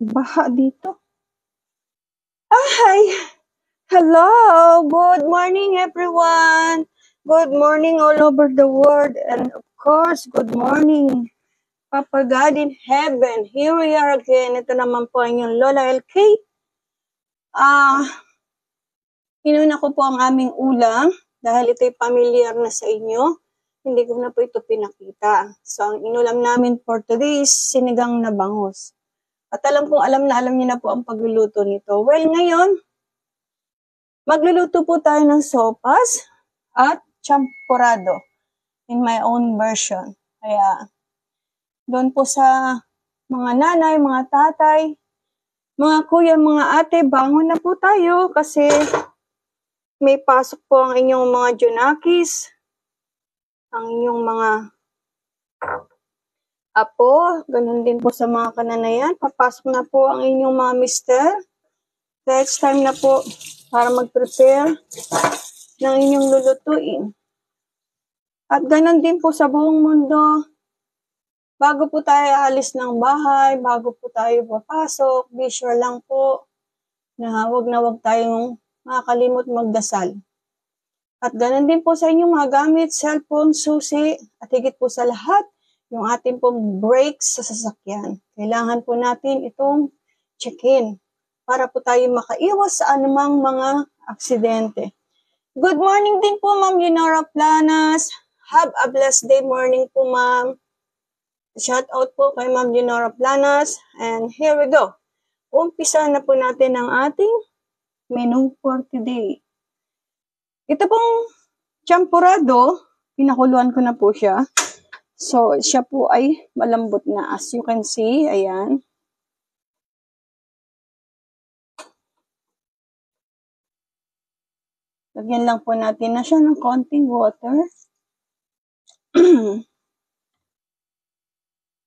Baha dito. Hi! Hello! Good morning, everyone! Good morning all over the world. And of course, good morning, Papa God in heaven. Here we are again. Ito naman po ang inyong Lola LK. Inuna ko po ang aming ulam dahil ito'y familiar na sa inyo. Hindi ko na po ito pinakita. So, ang inulam namin for today is sinigang na bangus. At alam na alam niyo na po ang pagluluto nito. Well, ngayon, magluluto po tayo ng sopas at champurado in my own version. Kaya, doon po sa mga nanay, mga tatay, mga kuya, mga ate, bangon na po tayo kasi may pasok po ang inyong mga junakis, ang inyong mga apo, ganun din po sa mga kananayan. Papasok na po ang inyong mga mister. So, it's time na po para mag-prepare ng inyong lulutuin. At ganun din po sa buong mundo, bago po tayo alis ng bahay, bago po tayo papasok, be sure lang po na wag tayong makakalimot magdasal. At ganun din po sa inyong mga gamit, cellphone, susi, at higit po sa lahat, yung ating pong brakes sa sasakyan. Kailangan po natin itong check-in para po tayo makaiwas sa anumang mga aksidente. Good morning din po, Ma'am Leonora Planas. Have a blessed day morning po, Ma'am. Shout out po kay Ma'am Leonora Planas. And here we go. Umpisa na po natin ang ating menu for today. Ito pong champurado, pinakuluan ko na po siya. So, siya po ay malambot na. As you can see, ayan. Lagyan lang po natin na siya ng konting water.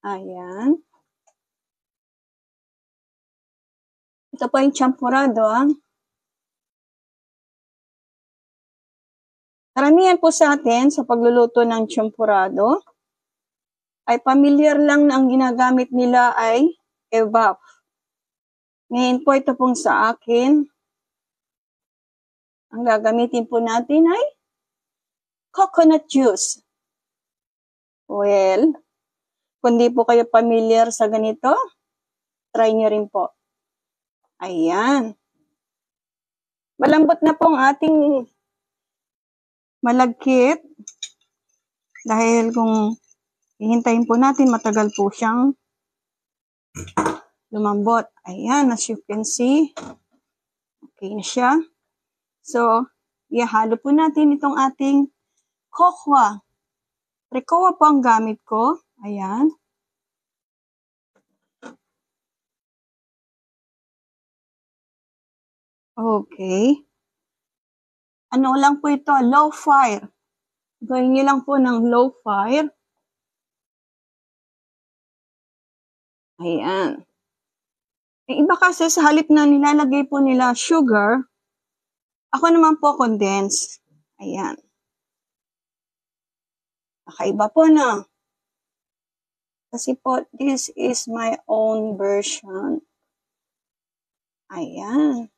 Ayan. Ito po yung champurado. Karamihan po sa atin sa pagluluto ng champurado ay familiar lang na ang ginagamit nila ay evap. Ngayon po ito pong sa akin, ang gagamitin po natin ay coconut juice. Well, kung di po kayo familiar sa ganito, try nyo rin po. Ayan. Malambot na po ang ating malagkit. Dahil kung hihintayin po natin, matagal po siyang lumambot. Ayan, as you can see. Okay na siya. So, ihalo po natin itong ating kokwa. Recoa po ang gamit ko. Ayan. Okay. Ano lang po ito? Low fire. Gawin niyo lang po ng low fire. Ayan. Yung iba kasi sa halip na nilalagay po nila sugar, ako naman po condense. Ayan. Nakaiba po na. Kasi po, this is my own version. Ayan.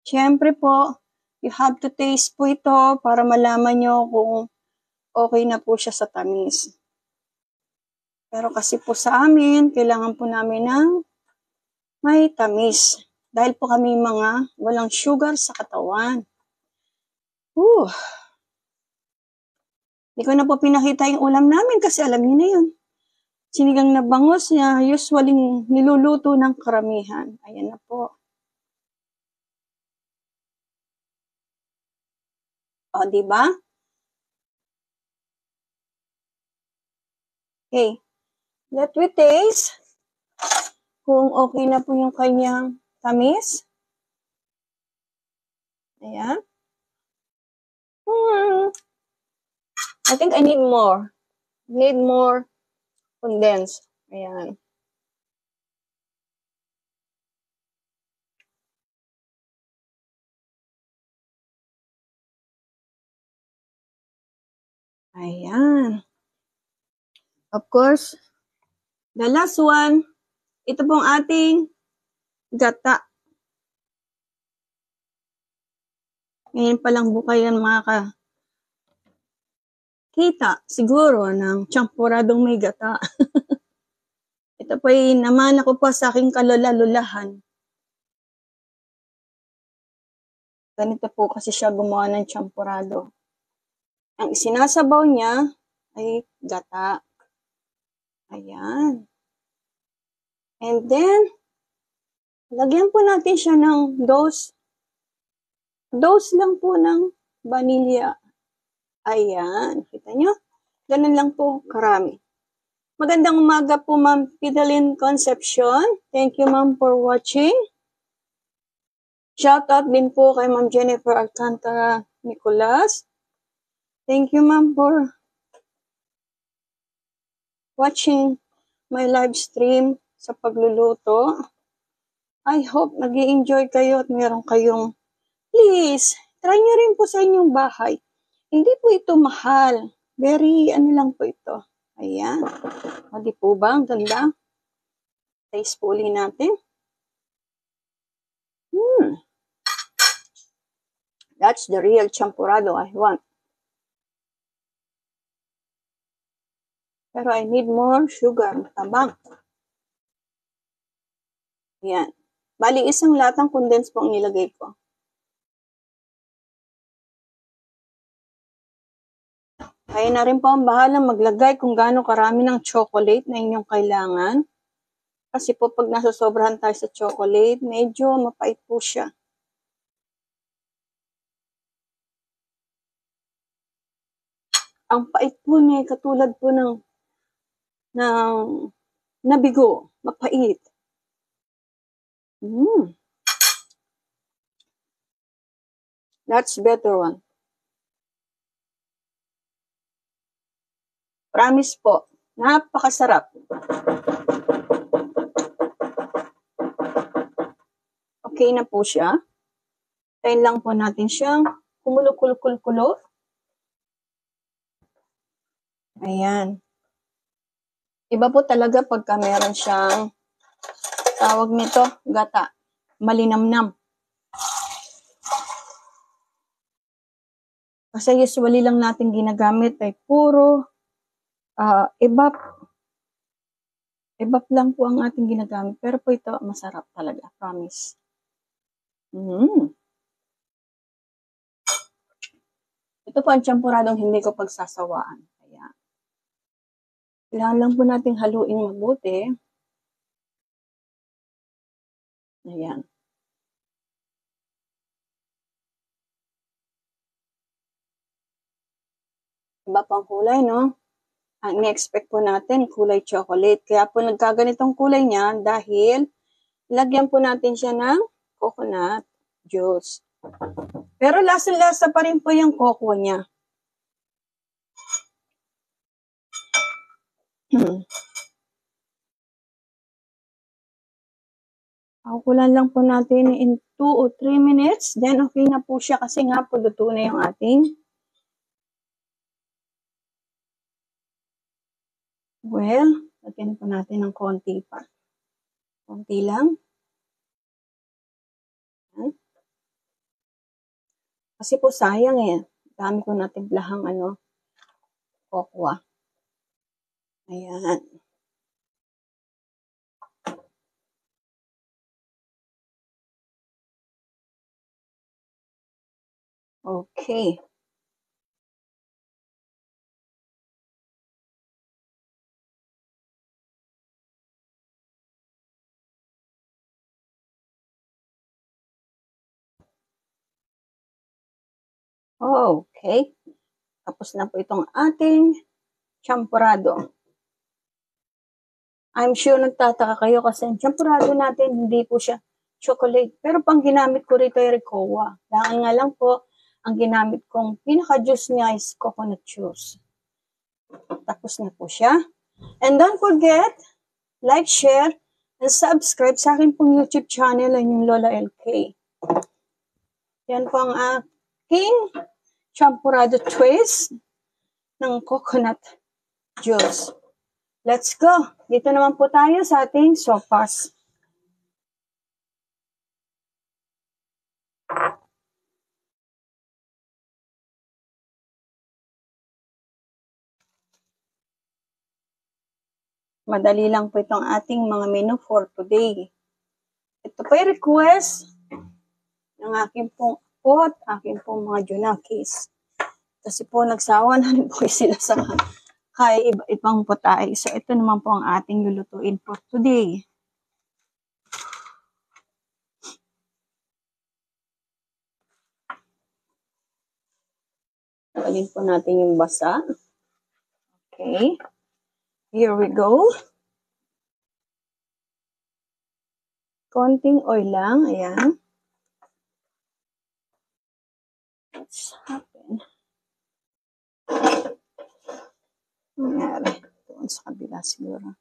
Siyempre po, you have to taste po ito para malaman nyo kung okay na po siya sa tamis. Pero kasi po sa amin, kailangan po namin ng may tamis. Dahil po kami mga walang sugar sa katawan. Hindi ko na po pinakita yung ulam namin kasi alam niyo na yun. Sinigang na bangus na usually niluluto ng karamihan. Ayan na po. O, diba? Okay. Let we taste kung okay na po yung kanyang tamis. Ayan. I think I need more. Need more condensed. Ayan. Ayan. Of course, The last one, ito pong ating gata. Ngayon pa lang po kayo kita siguro ng champuradong may gata. Ito po ay naman ako pa sa aking kalula-lulahan. Ganito po kasi siya gumawa ng champurado. Ang isinasabaw niya ay gata. Ayan. And then, lagyan po natin siya ng dose lang po ng vanilla. Ayan. Kita nyo? Ganun lang po karami. Magandang umaga po, Ma'am Fideline Concepcion. Thank you, Ma'am, for watching. Shout out din po kay Ma'am Jennifer Alcantara Nicolas. Thank you, Ma'am, for watching my live stream sa pagluluto. I hope nag-i-enjoy kayo at meron kayong, please, try nyo rin po sa inyong bahay. Hindi po ito mahal. Very, lang po ito. Ayan. O, di po ba? Ang ganda. Taste po ulit natin. That's the real champurado I want. Pero I need more sugar. Matabang. Ayan. Bali, isang latang condensed po ang nilagay ko. Kaya na rin po ang bahalang maglagay kung gaano karami ng chocolate na inyong kailangan. Kasi po pag nasosobrahan tayo sa chocolate, medyo mapait po siya. Ang pait po niya, katulad po ng nabigo, mapait. That's better one. Promise po, napakasarap. Okay na po siya. Tayin lang po natin siyang kumulo-kulo-kulo. Ayan. Iba po talaga pagka meron siyang, tawag nito, gata. Malinamnam. Kasi usually lang natin ginagamit ay puro ebap. Ebap lang po ang ating ginagamit. Pero po ito, masarap talaga. Promise. Ito po ang champuradong hindi ko pagsasawaan. Ayan. Kailangan lang po natin haluin mabuti. Ayan. Iba pang kulay, no? Ang in-expect po natin, kulay chocolate. Kaya po nagkaganitong kulay niya dahil lagyan po natin siya ng coconut juice. Pero lasa-lasa pa rin po yung coco niya. Pakukulan lang po natin in 2 o 3 minutes. Then okay na po siya kasi nga po luto na yung ating lagyan po natin ng konti pa. Konti lang. Kasi po sayang eh. Dami ko natin blahang cocoa. Ayan. Okay. Okay. Tapos na po itong ating champurado. I'm sure nagtataka kayo kasi ang champurado natin hindi po siya chocolate. Pero pang ginamit ko rito ay Ricoa. Dahil nga lang po, ang ginamit kong pinaka-juice niya is coconut juice. Tapos na po siya. And don't forget, like, share, and subscribe sa akin pong YouTube channel ay yung Lola LK. Yan po ang aking champurado twist ng coconut juice. Let's go. Dito naman po tayo sa ating sopas. Madali lang po itong ating mga menu for today. Ito po yung request ng aking pong pot, aking pong mga junakis. Kasi po nagsawa na rin po sila sa kay iba-ibang potay. So ito naman po ang ating lulutuin for today. Tawalin po natin yung basa. Okay. Here we go. Konting oil lang. Ayan. What's happen? Nangyari. Doon sa kabila siguro.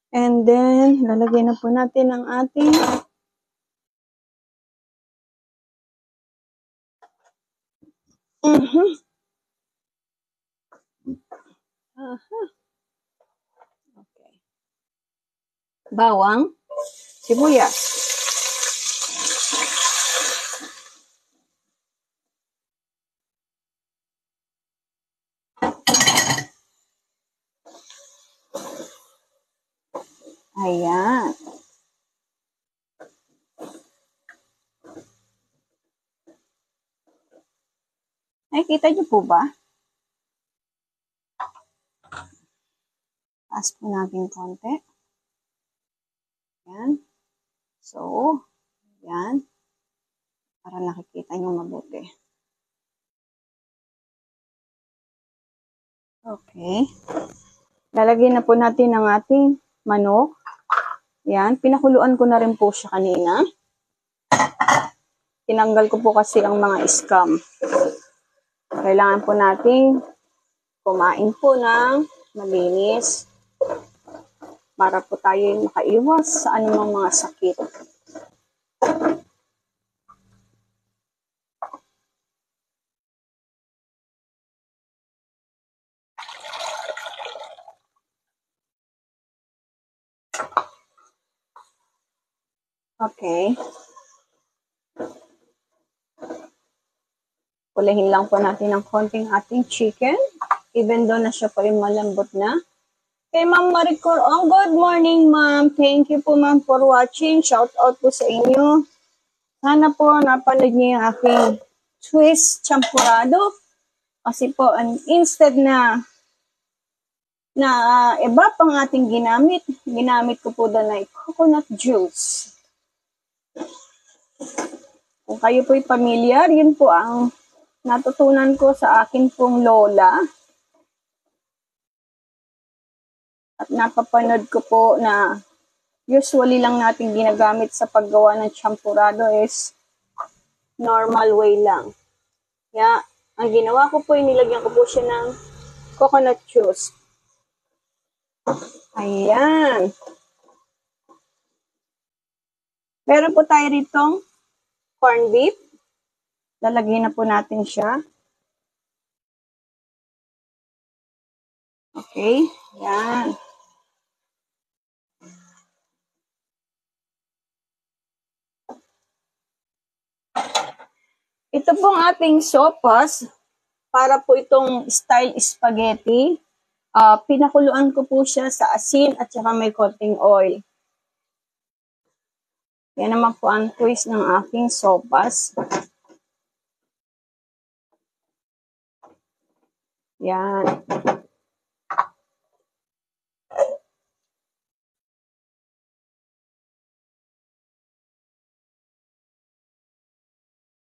And then, lalagay na po natin ang ating Okay. Bawang, sibuyas. Ayan. Nakikita niyo po ba? Taas po natin konti. Ayan. So, ayan. Para nakikita niyo mabuti. Okay. Lalagyan na po natin ang ating manok. Ayan. Pinakuluan ko na rin po siya kanina. Tinanggal ko po kasi ang mga scum. Kailangan po nating kumain po ng malinis para po tayo makaiwas sa anumang mga sakit. Okay. Pulahin lang po natin ng konting ating chicken. Even though na siya po yung malambot na. Kay Ma'am Maricor, good morning ma'am. Thank you po ma'am for watching. Shout out po sa inyo. Sana po napanood niyo yung aking Swiss champurrado. Kasi po, instead na iba pang ating ginamit ko po doon ay coconut juice. Kung kayo po'y pamilyar, yun po ang natutunan ko sa akin pong lola. At napapanood ko po na usually lang natin ginagamit sa paggawa ng champurrado is normal way lang. Kaya, ang ginawa ko po, nilagyan ko po siya ng coconut juice. Ayan. Meron po tayo ritong corned beef. Lalagyan na po natin siya. Okay. Ayan. Ito pong ating sopas, para po itong style spaghetti. Pinakuluan ko po siya sa asin at saka may konting oil. Yan naman po ang twist ng aking sopas. Yan.